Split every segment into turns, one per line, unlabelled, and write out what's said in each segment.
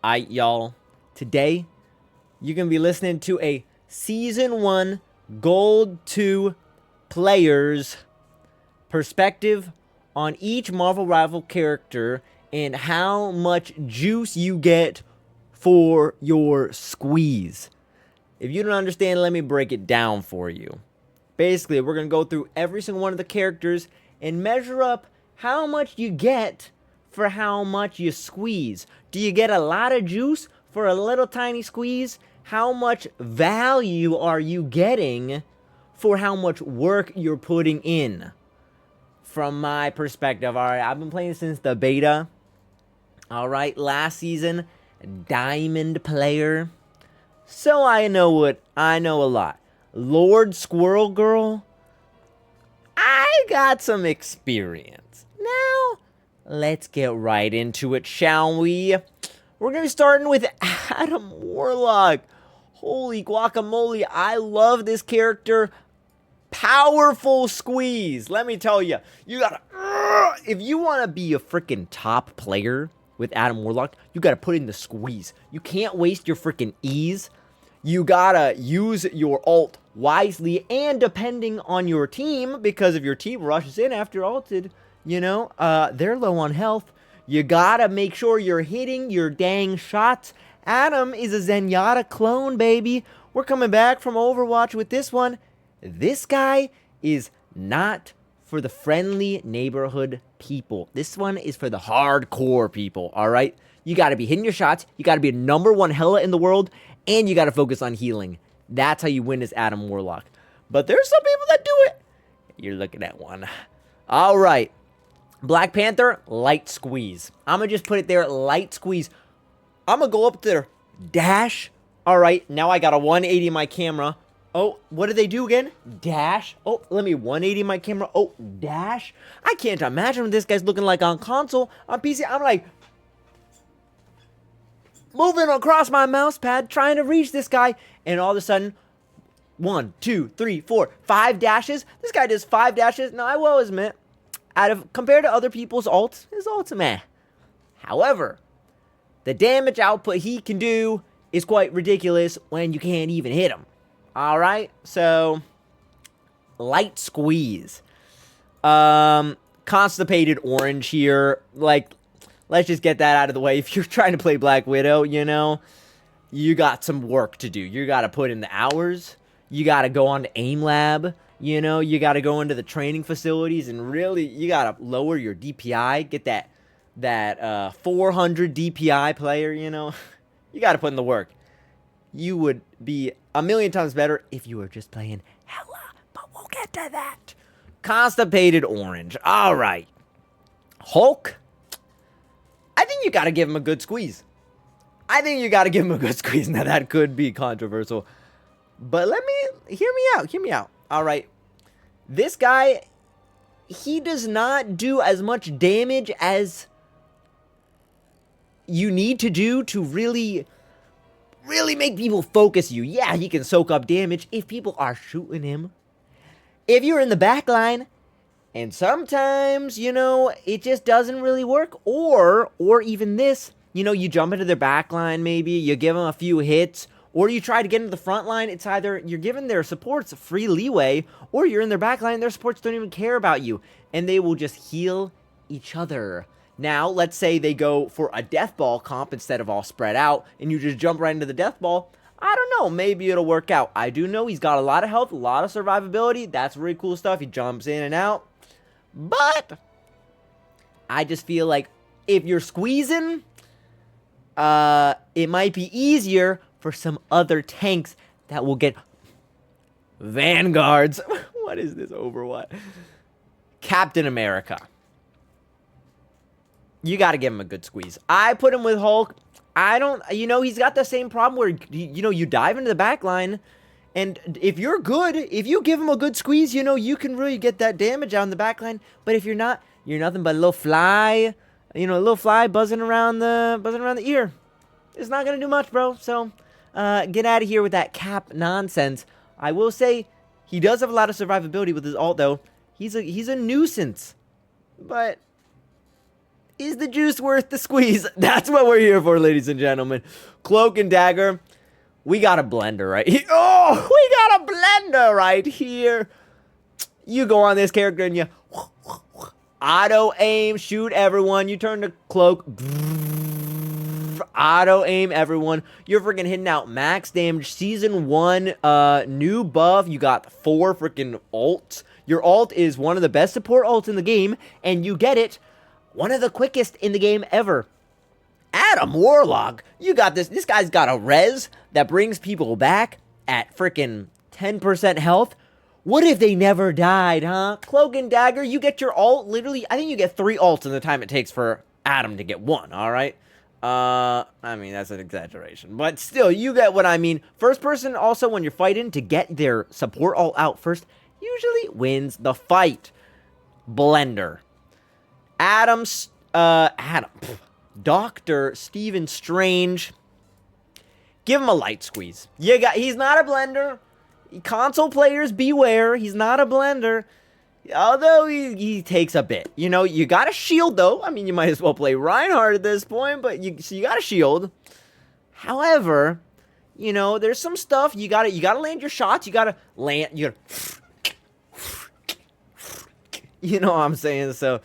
Alright, y'all. Today, you're going to be listening to a Season 1 Gold 2 players' perspective on each Marvel Rival character and how much juice you get for your squeeze. If you don't understand, let me break it down for you. Basically, we're going to go through every single one of the characters and measure up how much you get for how much you squeeze. Do you get a lot of juice for a little tiny squeeze? How much value are you getting for how much work you're putting in? From my perspective, alright, I've been playing since the beta. Alright, last season, Diamond player. So I know a lot. Lord Squirrel Girl, I got some experience. Now, let's get right into it, shall we? We're going to be starting with Adam Warlock. Holy guacamole, I love this character. Powerful squeeze. Let me tell you, you gotta, if you want to be a freaking top player with Adam Warlock, you gotta put in the squeeze. You can't waste your freaking E's. You gotta use your ult wisely and depending on your team, because if your team rushes in after ulted, you know, they're low on health. You gotta make sure you're hitting your dang shots. Adam is a Zenyatta clone, baby. We're coming back from Overwatch with this one. This guy is not for the friendly neighborhood people. This one is for the hardcore people, all right? You got to be hitting your shots. You got to be a #1 Hela in the world. And you got to focus on healing. That's how you win as Adam Warlock. But there's some people that do it. You're looking at one. All right. Black Panther, light squeeze. I'm going to just put it there, light squeeze. I'm going to go up there, dash. All right, now I got a 180 my camera. Oh, what do they do again? Dash. Oh, let me 180 my camera. Oh, dash. I can't imagine what this guy's looking like on console. On PC, I'm like moving across my mouse pad, trying to reach this guy. And all of a sudden, 1, 2, 3, 4, 5 dashes. This guy does 5 dashes. Now, I will admit, compared to other people's ults, his ult's meh. However, the damage output he can do is quite ridiculous when you can't even hit him. Alright, so light squeeze. Constipated orange here. Like, let's just get that out of the way. If you're trying to play Black Widow, you know, you got some work to do. You got to put in the hours. You got to go on to AIM Lab. You know, you got to go into the training facilities and really, you got to lower your DPI. Get that 400 DPI player, you know. You got to put in the work. You would be a million times better if you were just playing Hela, but we'll get to that. Constipated orange. All right. Hulk. I think you got to give him a good squeeze. Now, that could be controversial. But hear me out. All right. This guy, he does not do as much damage as you need to do to really make people focus you. Yeah, he can soak up damage if people are shooting him. If you're in the back line, and sometimes, you know, it just doesn't really work. Or even this, you know, you jump into their back line maybe, you give them a few hits, or you try to get into the front line. It's either you're giving their supports free leeway, or you're in their back line and their supports don't even care about you. And they will just heal each other. Now, let's say they go for a death ball comp instead of all spread out, and you just jump right into the death ball. I don't know, maybe it'll work out. I do know he's got a lot of health, a lot of survivability. That's really cool stuff. He jumps in and out. But I just feel like if you're squeezing, it might be easier for some other tanks that will get vanguards. What is this Overwatch? Captain America. You got to give him a good squeeze. I put him with Hulk. He's got the same problem where, you dive into the back line, and if you're good, if you give him a good squeeze, you know, you can really get that damage out in the back line. But if you're not, you're nothing but a little fly, buzzing around the ear. It's not going to do much, bro. So, get out of here with that cap nonsense. I will say, he does have a lot of survivability with his ult, though. He's a nuisance. But Is the juice worth the squeeze? That's what we're here for, ladies and gentlemen. Cloak and Dagger. We got a blender right here. Oh, we got a blender right here. You go on this character and you auto aim, shoot everyone. You turn to Cloak. Auto aim everyone. You're freaking hitting out max damage. Season 1 new buff. You got 4 freaking ults. Your ult is one of the best support ults in the game, and you get it one of the quickest in the game ever. Adam Warlock, you got this. This guy's got a res that brings people back at freaking 10% health. What if they never died, huh? Cloak and Dagger, you get your ult. Literally, I think you get 3 ults in the time it takes for Adam to get 1, all right? I mean, that's an exaggeration. But still, you get what I mean. First person, also, when you're fighting, to get their support ult out first, usually wins the fight. Blender. Dr. Stephen Strange. Give him a light squeeze. He's not a blender. Console players, beware. He's not a blender. Although he takes a bit. You know, you got a shield, though. I mean, you might as well play Reinhardt at this point, but you got a shield. However, you know, there's some stuff you gotta land your shots. You gotta. You know what I'm saying? So,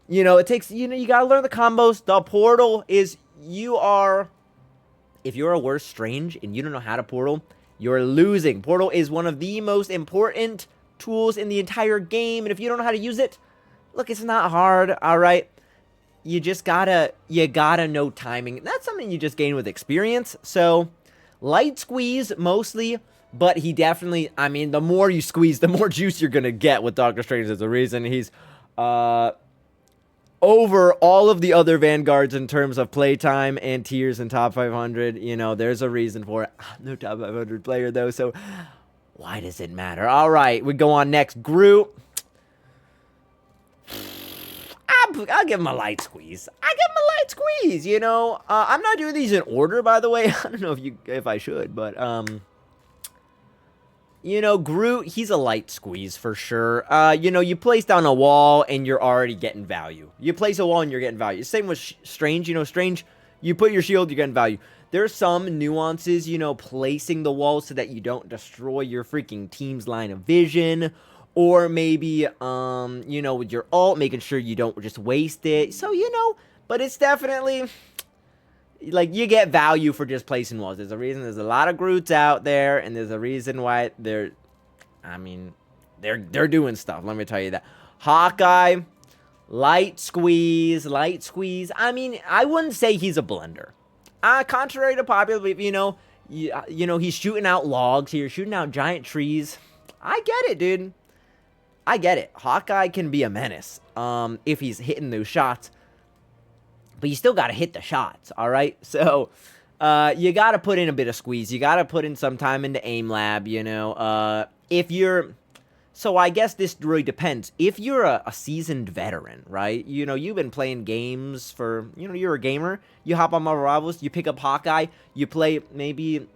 you know, it takes, you know, you gotta learn the combos. The portal is, if you're a worse Strange and you don't know how to portal, you're losing. Portal is one of the most important tools in the entire game, and if you don't know how to use it, look, it's not hard, alright? You gotta know timing. That's something you just gain with experience. So, light squeeze, mostly. But he definitely, I mean, the more you squeeze, the more juice you're going to get with Doctor Strange. There's a reason he's over all of the other Vanguards in terms of playtime and tiers in top 500. You know, there's a reason for it. I'm no top 500 player, though, so why does it matter? All right, we go on next. Groot. I'll give him a light squeeze. You know. I'm not doing these in order, by the way. I don't know if I should, but you know, Groot, he's a light squeeze for sure. You know, you place down a wall and you're already getting value. You place a wall and you're getting value. Same with Strange. You know, Strange, you put your shield, you're getting value. There's some nuances, you know, placing the wall so that you don't destroy your freaking team's line of vision. Or maybe, you know, with your ult, making sure you don't just waste it. So, you know, but it's definitely, like, you get value for just placing walls. There's a reason there's a lot of Groots out there, and there's a reason why they're doing stuff. Let me tell you that. Hawkeye, light squeeze. I mean, I wouldn't say he's a blender. Contrary to popular belief, you know, he's shooting out logs here, shooting out giant trees. I get it, dude. I get it. Hawkeye can be a menace, if he's hitting those shots. But you still got to hit the shots, all right? So, you got to put in a bit of squeeze. You got to put in some time into aim lab, you know. So I guess this really depends. If you're a seasoned veteran, right? You know, you've been playing games for, you know, you're a gamer. You hop on Marvel Rivals, you pick up Hawkeye, you play maybe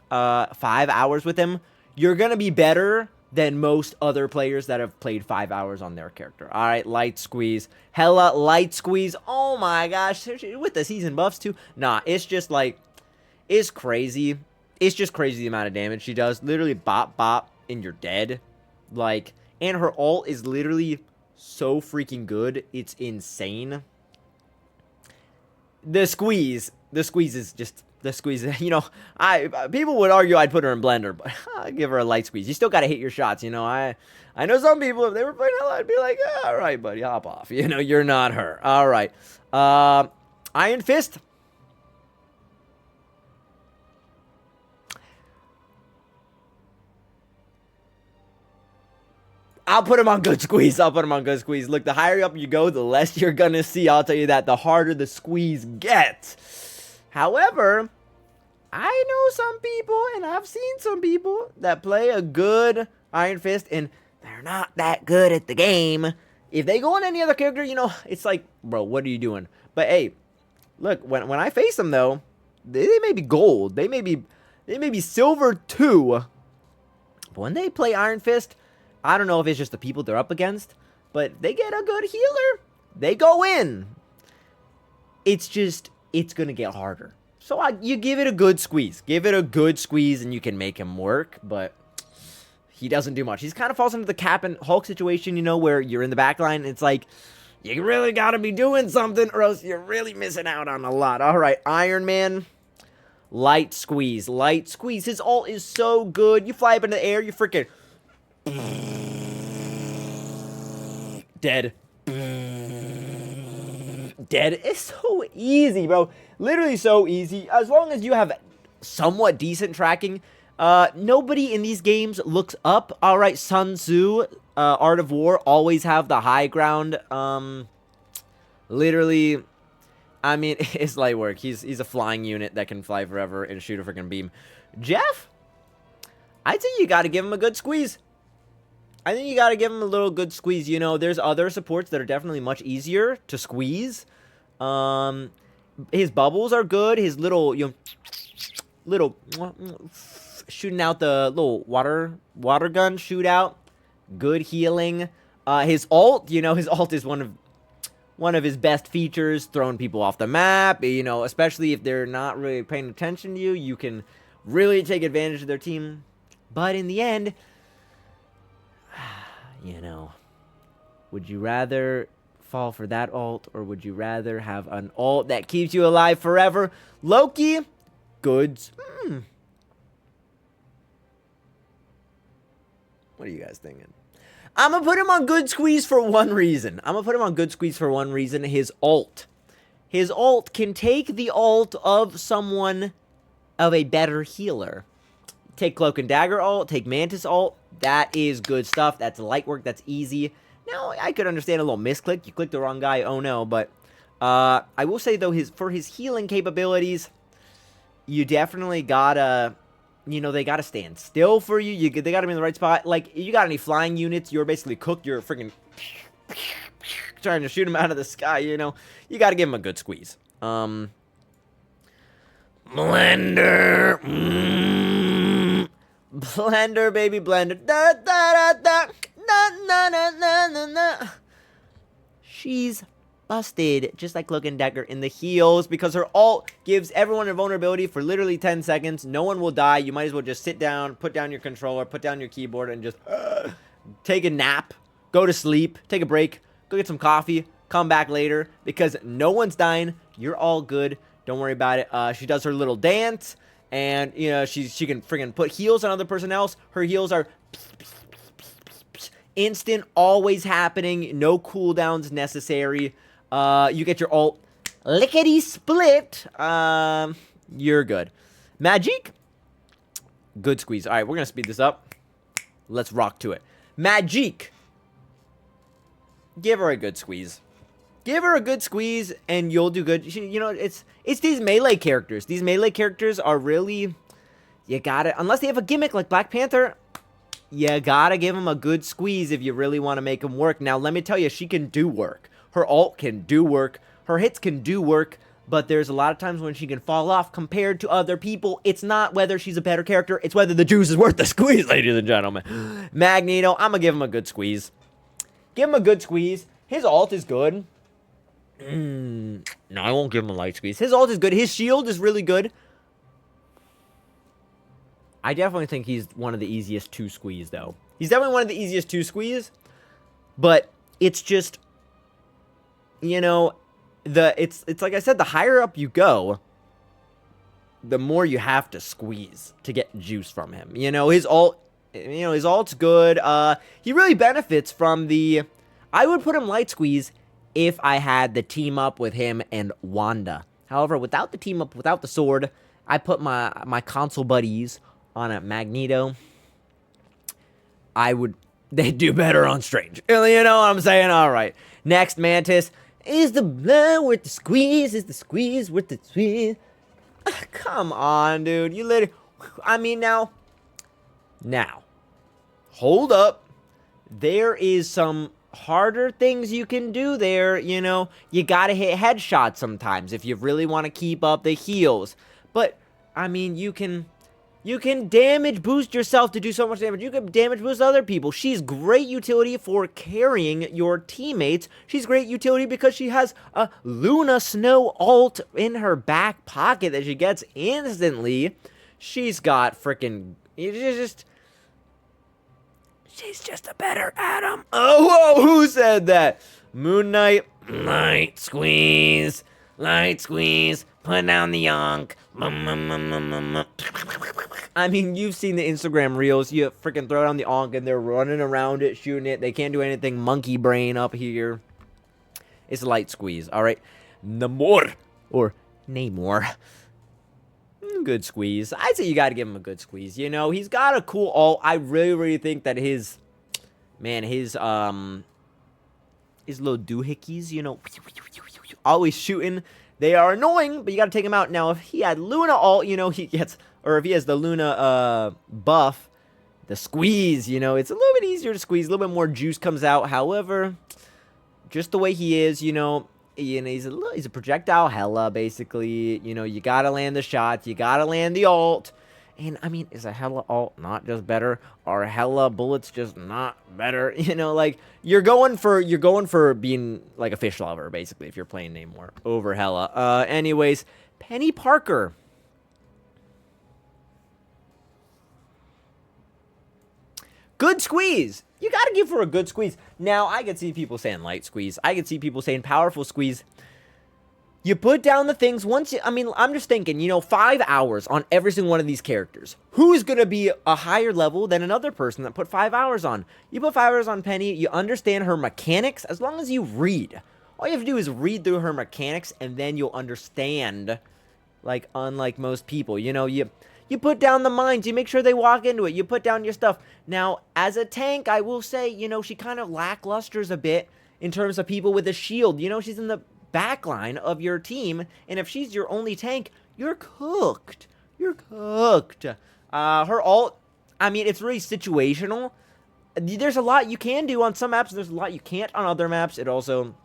5 hours with him. You're going to be better than most other players that have played 5 hours on their character. All right, light squeeze. Hella light squeeze. Oh my gosh. With the season buffs too. Nah, it's just like, it's crazy. It's just crazy the amount of damage she does. Literally bop, bop, and you're dead. Like, and her ult is literally so freaking good. It's insane. The squeeze is just... The squeeze, you know, people would argue I'd put her in blender, but I give her a light squeeze. You still got to hit your shots, you know. I know some people, if they were playing hell, I'd be like, all right, buddy, hop off. You know, you're not her. All right. Iron Fist. I'll put him on good squeeze. Look, the higher up you go, the less you're going to see. I'll tell you that. The harder the squeeze gets. However, I know some people, and I've seen some people that play a good Iron Fist, and they're not that good at the game. If they go on any other character, you know, it's like, bro, what are you doing? But hey, look, when I face them, though, they may be gold. They may be silver, too. But when they play Iron Fist, I don't know if it's just the people they're up against, but they get a good healer. They go in. it's just, it's going to get harder. So you give it a good squeeze. Give it a good squeeze and you can make him work, but he doesn't do much. He's kind of falls into the Cap and Hulk situation, you know, where you're in the back line. And it's like, you really got to be doing something or else you're really missing out on a lot. All right, Iron Man. Light squeeze. Light squeeze. His ult is so good. You fly up in the air, you freaking... Dead. Dead. It's so easy, bro. Literally so easy. As long as you have somewhat decent tracking. Nobody in these games looks up. Alright, Sun Tzu, Art of War, always have the high ground. Literally... I mean, it's light work. He's a flying unit that can fly forever and shoot a freaking beam. Jeff? I'd say you gotta give him a good squeeze. I think you gotta give him a little good squeeze. You know, there's other supports that are definitely much easier to squeeze. His bubbles are good. His little, you know, little shooting out the little water gun shootout. Good healing. His ult, you know, his ult is one of his best features, throwing people off the map, you know, especially if they're not really paying attention to you. You can really take advantage of their team. But in the end, you know, would you rather fall for that ult, or would you rather have an ult that keeps you alive forever? Loki, goods. What are you guys thinking? I'm going to put him on good squeeze for one reason. His ult. His ult can take the ult of someone of a better healer. Take Cloak and Dagger ult, take Mantis ult. That is good stuff. That's light work. That's easy. Now, I could understand a little misclick. You clicked the wrong guy. Oh, no. But I will say, though, for his healing capabilities, you definitely gotta... You know, they gotta stand still for you. They gotta be in the right spot. Like, you got any flying units, you're basically cooked. You're freaking trying to shoot them out of the sky, you know. You gotta give them a good squeeze. Blender. Blender, baby, blender. Da, da, da, da. Na, na, na, na, na, na. She's busted, just like Cloak and Dagger in the heals, because her ult gives everyone a vulnerability for literally 10 seconds. No one will die. You might as well just sit down, put down your controller, put down your keyboard, and just take a nap, go to sleep, take a break, go get some coffee, come back later, because no one's dying. You're all good. Don't worry about it. She does her little dance, and, you know, she can freaking put heals on other person else. Her heals are instant, always happening, no cooldowns necessary. You get your ult, lickety split. You're good. Magic, good squeeze. All right, we're gonna speed this up. Let's rock to it. Magic, give her a good squeeze. Give her a good squeeze, and you'll do good. You know, it's these melee characters. These melee characters are really, you gotta, unless they have a gimmick like Black Panther, you gotta give them a good squeeze if you really want to make them work. Now, let me tell you, she can do work. Her ult can do work. Her hits can do work. But there's a lot of times when she can fall off compared to other people. It's not whether she's a better character. It's whether the juice is worth the squeeze, ladies and gentlemen. Magneto, I'm going to give him a good squeeze. Give him a good squeeze. His ult is good. No, I won't give him a light squeeze. His ult is good. His shield is really good. I definitely think he's one of the easiest to squeeze, though. He's definitely one of the easiest to squeeze. But it's just... You know, it's like I said, the higher up you go, the more you have to squeeze to get juice from him. You know, his ult's good. He really benefits from the... I would put him light squeeze if I had the team up with him and Wanda. However, without the team up, without the sword, I put my console buddies on a Magneto. They'd do better on Strange. You know what I'm saying? All right. Next, Mantis. Is the blood worth the squeeze? Is the squeeze worth the squeeze? Come on, dude. You literally... I mean, now, hold up. There is some harder things you can do there, you know. You gotta hit headshots sometimes if you really want to keep up the heals. But, I mean, you can You can damage boost yourself to do so much damage. You can damage boost other people. She's great utility for carrying your teammates. She's great utility because she has a Luna Snow ult in her back pocket that she gets instantly. She's got freaking... She's just a better Adam. Oh, whoa, who said that? Moon Knight. Light squeeze. Light squeeze. Put down the yonk. I mean, you've seen the Instagram reels. You freaking throw down the onk and they're running around it, shooting it. They can't do anything. Monkey brain up here. It's a light squeeze, all right? Namor. Or Namor. Good squeeze. I'd say you got to give him a good squeeze. You know, he's got a cool ult. I really think that his little doohickeys, you know, always shooting. They are annoying, but you got to take him out. Now, if he had Luna ult, you know, he gets, or if he has the Luna buff, the squeeze, you know, it's a little bit easier to squeeze. A little bit more juice comes out. However, just the way he is, you know, he's a projectile Hela, basically. You know, you got to land the shots. You got to land the ult. And, I mean, is a Hela ult not just better? Are Hela bullets just not better? You know, like, you're going for being, like, a fish lover, basically, if you're playing Namor over Hela. Anyways, Penny Parker. Good squeeze. You got to give her a good squeeze. Now, I could see people saying light squeeze. I could see people saying powerful squeeze. You put down the things once you... I mean, I'm just thinking, you know, 5 hours on every single one of these characters. Who's going to be a higher level than another person that put 5 hours on? You put 5 hours on Penny, you understand her mechanics, as long as you read. All you have to do is read through her mechanics, and then you'll understand, like, unlike most people. You know, you put down the mines, you make sure they walk into it, you put down your stuff. Now, as a tank, I will say, you know, she kind of lacklusters a bit in terms of people with a shield. You know, she's in the backline of your team, and if she's your only tank, you're cooked. You're cooked. Her ult, I mean, it's really situational. There's a lot you can do on some maps, and there's a lot you can't on other maps. It also,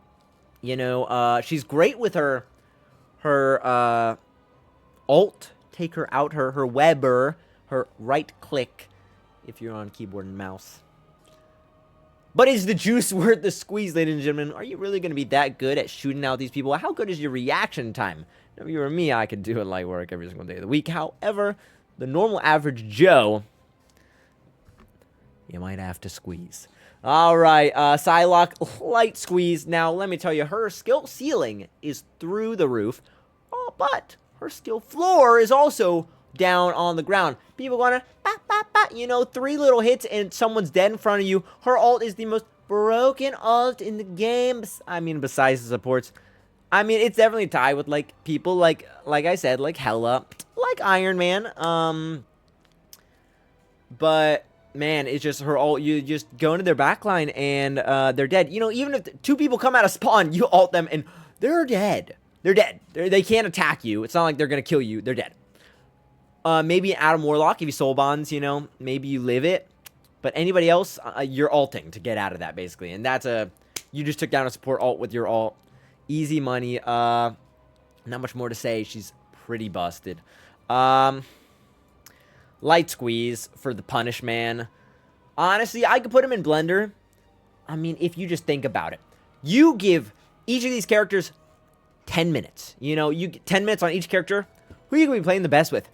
you know, she's great with her ult. Take her out, her Weber, her right click, if you're on keyboard and mouse. But is the juice worth the squeeze, ladies and gentlemen? Are you really going to be that good at shooting out these people? How good is your reaction time? If you were me, I could do it light work every single day of the week. However, the normal average Joe, you might have to squeeze. All right, Psylocke, light squeeze. Now, let me tell you, her skill ceiling is through the roof, but her skill floor is also down on the ground. People gonna, you know, 3 little hits and someone's dead in front of you. Her ult is the most broken ult in the game. I mean, besides the supports. I mean, it's definitely tied with, like, people like I said, like Hela, like Iron Man. But, man, it's just her ult. You just go into their backline and they're dead. You know, even if 2 people come out of spawn, you ult them and they're dead. They're dead. They can't attack you. It's not like they're going to kill you. They're dead. Maybe an Adam Warlock, if you soul bonds, you know, maybe you live it. But anybody else, you're ulting to get out of that, basically. And that's you just took down a support ult with your ult. Easy money. Not much more to say. She's pretty busted. Light squeeze for the Punish Man. Honestly, I could put him in Blender. I mean, if you just think about it. You give each of these characters 10 minutes. You know, you get 10 minutes on each character. Who are you going to be playing the best with?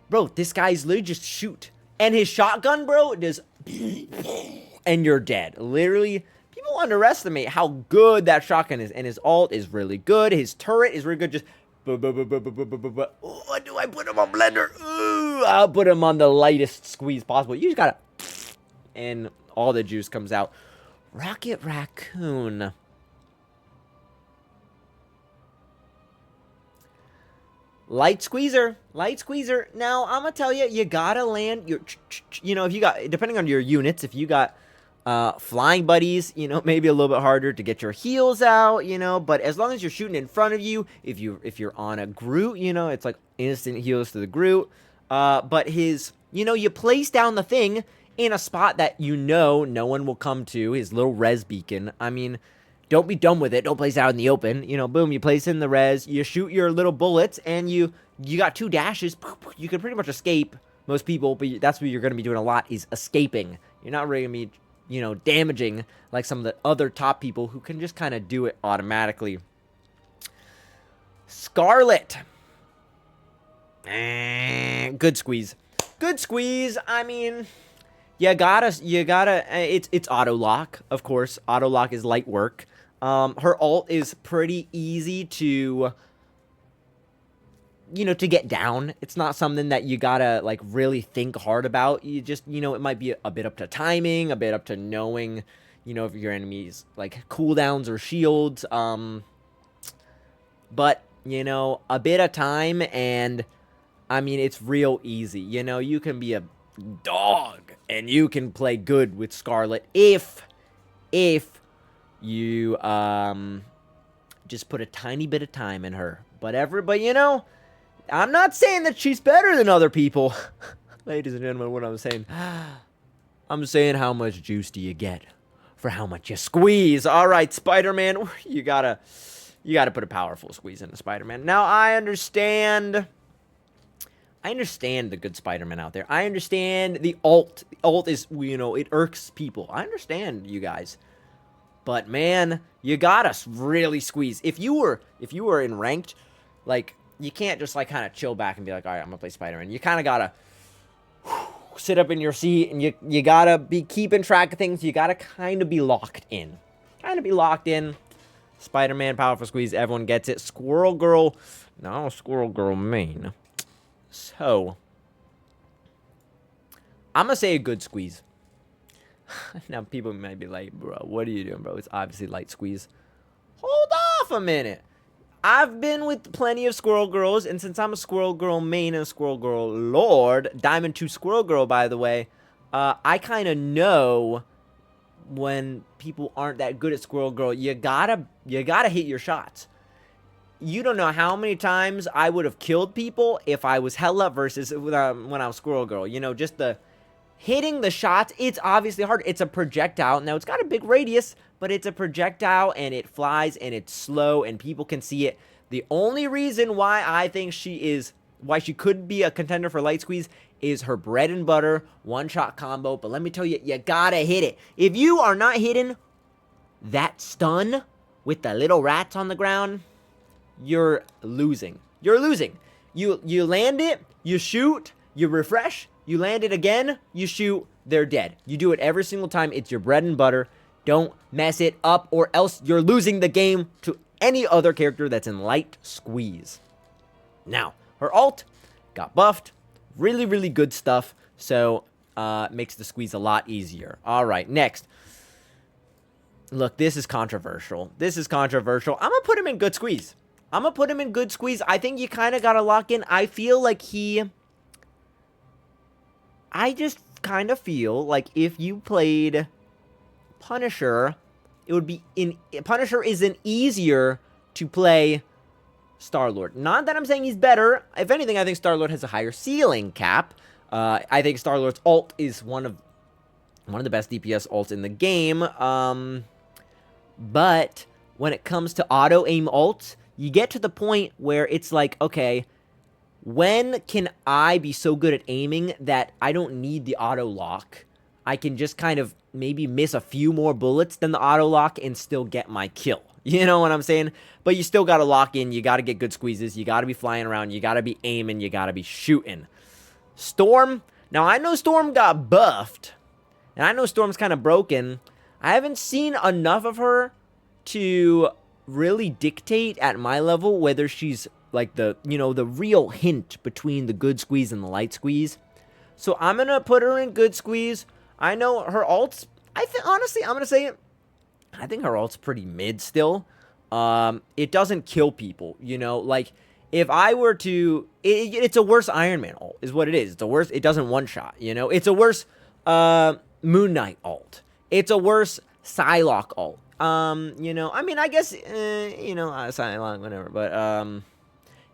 Bro, this guy's literally just shoot. And his shotgun, bro, does... and you're dead. Literally, people underestimate how good that shotgun is. And his ult is really good. His turret is really good. Just... What do I put him on Blender? Ooh, I'll put him on the lightest squeeze possible. You just gotta... And all the juice comes out. Rocket Raccoon... Light squeezer. Now, I'm going to tell you, you got to land your, you know, if you got, depending on your units, if you got flying buddies, you know, maybe a little bit harder to get your heals out, you know, but as long as you're shooting in front of you, if you're on a Groot, you know, it's like instant heals to the Groot. But his, you know, you place down the thing in a spot that you know no one will come to, his little res beacon. I mean, don't be dumb with it. Don't place it out in the open. You know, boom, you place in the res, you shoot your little bullets, and you got 2 dashes. You can pretty much escape most people, but that's what you're going to be doing a lot, is escaping. You're not really going to be, you know, damaging like some of the other top people who can just kind of do it automatically. Scarlet. Good squeeze. Good squeeze. I mean, you gotta, it's auto lock, of course. Auto lock is light work. Her ult is pretty easy to, you know, to get down. It's not something that you gotta, like, really think hard about. You just, you know, it might be a bit up to timing, a bit up to knowing, you know, if your enemies, like, cooldowns or shields. But, you know, a bit of time, and, I mean, it's real easy. You know, you can be a dog, and you can play good with Scarlet if you, just put a tiny bit of time in her. But you know, I'm not saying that she's better than other people. Ladies and gentlemen, what I'm saying how much juice do you get for how much you squeeze. All right, Spider-Man, you gotta put a powerful squeeze into Spider-Man. Now, I understand the good Spider-Man out there. I understand the ult. The ult is, you know, it irks people. I understand you guys. But, man, you gotta really squeeze. If you were in ranked, like, you can't just, like, kind of chill back and be like, all right, I'm gonna play Spider-Man. You kind of gotta sit up in your seat, and you gotta be keeping track of things. You gotta kind of be locked in. Spider-Man, powerful squeeze, everyone gets it. Squirrel Girl, no, Squirrel Girl main. So, I'm gonna say a good squeeze. Now, people might be like, bro, what are you doing, bro? It's obviously light squeeze. Hold off a minute. I've been with plenty of Squirrel Girls, and since I'm a Squirrel Girl main and a Squirrel Girl lord, Diamond 2 Squirrel Girl, by the way, I kind of know when people aren't that good at Squirrel Girl. You gotta hit your shots. You don't know how many times I would have killed people if I was hella versus when I was Squirrel Girl. You know, just the hitting the shots, it's obviously hard. It's a projectile. Now, it's got a big radius, but it's a projectile, and it flies, and it's slow, and people can see it. The only reason why I think why she could be a contender for light squeeze is her bread and butter one-shot combo. But let me tell you, you gotta hit it. If you are not hitting that stun with the little rats on the ground, you're losing. You're losing. You land it, you shoot, you refresh, you land it again, you shoot, they're dead. You do it every single time. It's your bread and butter. Don't mess it up, or else you're losing the game to any other character that's in light squeeze. Now, her ult got buffed. Really, really good stuff. So, makes the squeeze a lot easier. All right, next. Look, this is controversial. I'm going to put him in good squeeze. I think you kind of got to lock in. I just kind of feel like if you played Punisher, Punisher isn't easier to play Star-Lord. Not that I'm saying he's better. If anything, I think Star-Lord has a higher ceiling cap. I think Star-Lord's ult is one of the best DPS ults in the game. But when it comes to auto-aim ults, you get to the point where it's like, okay, when can I be so good at aiming that I don't need the auto-lock? I can just kind of maybe miss a few more bullets than the auto-lock and still get my kill. You know what I'm saying? But you still got to lock in. You got to get good squeezes. You got to be flying around. You got to be aiming. You got to be shooting. Storm. Now, I know Storm got buffed. And I know Storm's kind of broken. I haven't seen enough of her to really dictate at my level whether she's like the real hint between the good squeeze and the light squeeze. So I'm going to put her in good squeeze. I know her ults, honestly, I'm going to say it. I think her ult's pretty mid still. It doesn't kill people, you know, like if I were to, it's a worse Iron Man ult is what it is. It doesn't one shot, you know, it's a worse, Moon Knight ult. It's a worse Psylocke ult. You know, I mean, I guess, Psylocke, whatever, but,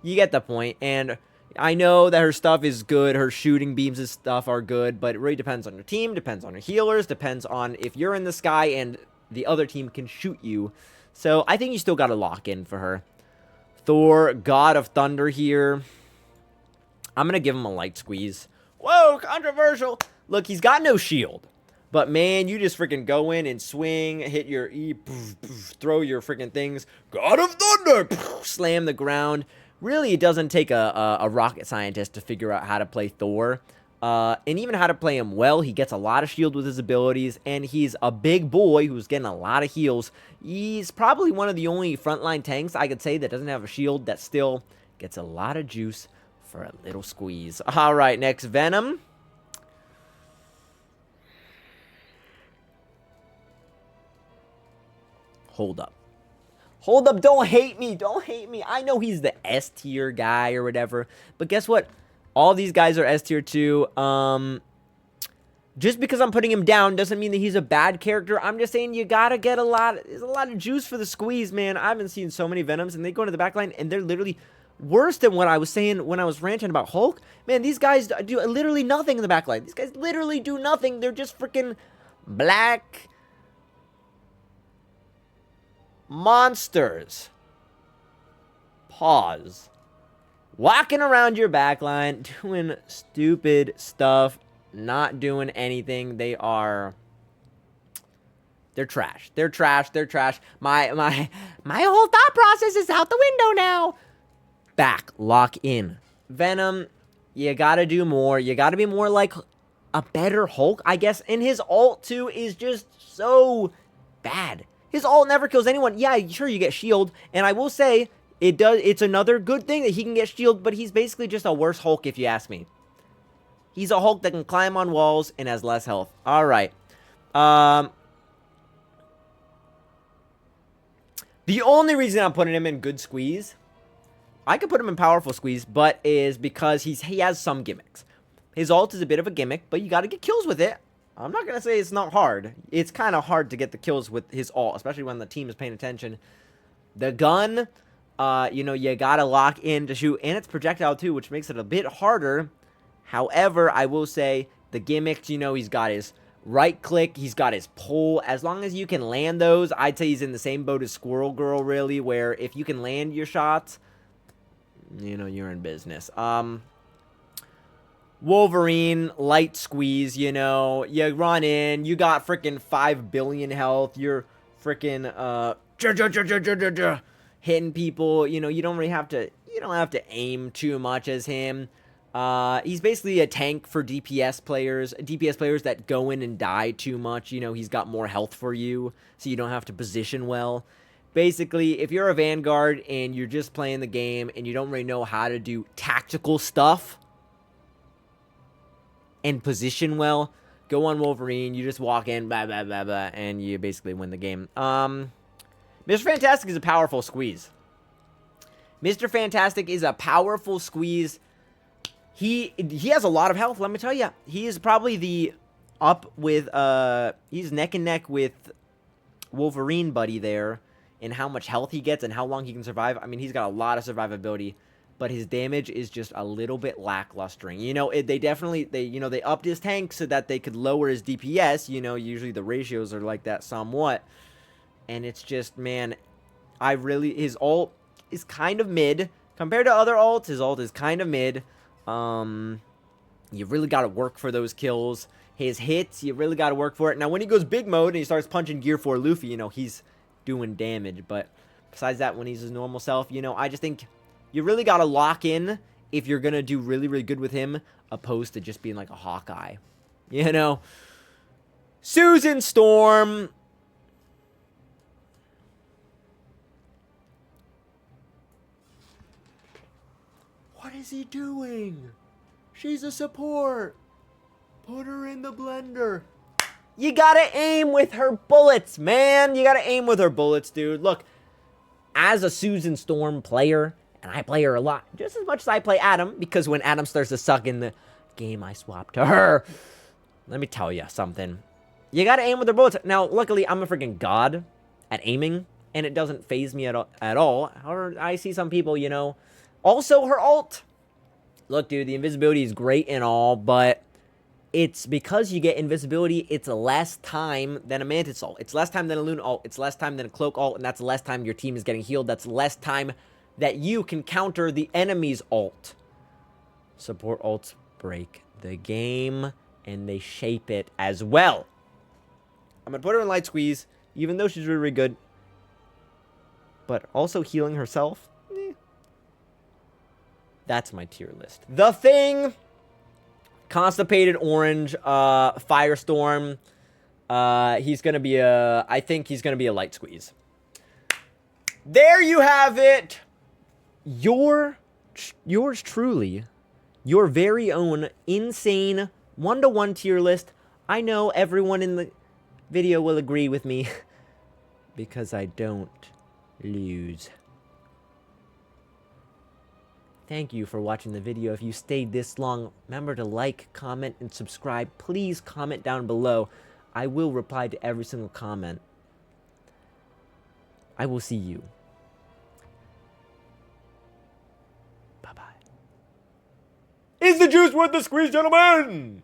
you get the point. And I know that her stuff is good. Her shooting beams and stuff are good, but it really depends on your team, depends on your healers, depends on if you're in the sky and the other team can shoot you. So I think you still got to lock in for her. Thor, God of Thunder here. I'm going to give him a light squeeze. Whoa, controversial. Look, he's got no shield. But, man, you just freaking go in and swing, hit your E, poof, poof, throw your freaking things. God of Thunder! Poof, slam the ground. Really, it doesn't take a rocket scientist to figure out how to play Thor. And even how to play him well. He gets a lot of shield with his abilities, and he's a big boy who's getting a lot of heals. He's probably one of the only frontline tanks I could say that doesn't have a shield that still gets a lot of juice for a little squeeze. All right, next, Venom. Hold up. Hold up, don't hate me, don't hate me. I know he's the S tier guy or whatever, but guess what? All these guys are S tier too. Just because I'm putting him down doesn't mean that he's a bad character. I'm just saying you gotta get there's a lot of juice for the squeeze, man. I haven't seen so many Venoms, and they go into the backline, and they're literally worse than what I was saying when I was ranting about Hulk. Man, these guys do literally nothing in the backline. These guys literally do nothing. They're just freaking black monsters. Pause. Walking around your backline, doing stupid stuff, not doing anything. They're trash. They're trash. They're trash. My whole thought process is out the window now. Back. Lock in. Venom, you gotta do more. You gotta be more like a better Hulk, I guess. And his ult, too, is just so bad. His ult never kills anyone. Yeah, sure, you get shield. And I will say, it's another good thing that he can get shield, but he's basically just a worse Hulk, if you ask me. He's a Hulk that can climb on walls and has less health. All right. The only reason I'm putting him in good squeeze, I could put him in powerful squeeze, but is because he has some gimmicks. His ult is a bit of a gimmick, but you got to get kills with it. I'm not going to say it's not hard. It's kind of hard to get the kills with his ult, especially when the team is paying attention. The gun, you got to lock in to shoot, and it's projectile too, which makes it a bit harder. However, I will say the gimmicks, he's got his right click, he's got his pull. As long as you can land those, I'd say he's in the same boat as Squirrel Girl, really, where if you can land your shots, you're in business. Wolverine, light squeeze, you run in, you got freaking 5 billion health, you're freaking, hitting people, you don't have to aim too much as him. He's basically a tank for DPS players that go in and die too much. He's got more health for you, so you don't have to position well. Basically, if you're a Vanguard and you're just playing the game and you don't really know how to do tactical stuff and position well, go on Wolverine. You just walk in, blah, blah, blah, blah, and you basically win the game. Mr. Fantastic is a powerful squeeze. Mr. Fantastic is a powerful squeeze. He has a lot of health, let me tell you. He is probably he's neck and neck with Wolverine Buddy there in how much health he gets and how long he can survive. I mean, he's got a lot of survivability, but his damage is just a little bit lacklustering. They upped his tank so that they could lower his DPS. Usually the ratios are like that somewhat. And it's just, man, his ult is kind of mid. Compared to other ults, his ult is kind of mid. You really got to work for those kills. His hits, you really got to work for it. Now, when he goes big mode and he starts punching Gear 4 Luffy, he's doing damage. But besides that, when he's his normal self, I just think you really got to lock in if you're going to do really, really good with him, opposed to just being like a Hawkeye. Susan Storm. What is he doing? She's a support. Put her in the blender. You gotta aim with her bullets, man. You gotta aim with her bullets, dude. Look, as a Susan Storm player, and I play her a lot, just as much as I play Adam, because when Adam starts to suck in the game, I swap to her. Let me tell you something. You gotta aim with her bullets. Now, luckily, I'm a freaking god at aiming, and it doesn't faze me at all. However, I see some people, Also, her ult. Look, dude, the invisibility is great and all, but it's because you get invisibility, it's less time than a Mantis ult. It's less time than a Luna ult. It's less time than a Cloak ult, and that's less time your team is getting healed. That's less time that you can counter the enemy's ult. Support ults break the game, and they shape it as well. I'm going to put her in Light Squeeze, even though she's really, really good. But also healing herself, that's my tier list. The Thing, Constipated Orange, Firestorm. He's going to be I think he's going to be a Light Squeeze. There you have it. Yours truly, your very own insane 1-to-1 tier list. I know everyone in the video will agree with me because I don't lose. Thank you for watching the video. If you stayed this long, remember to like, comment, and subscribe. Please comment down below. I will reply to every single comment. I will see you. Bye-bye. Is the juice worth the squeeze, gentlemen?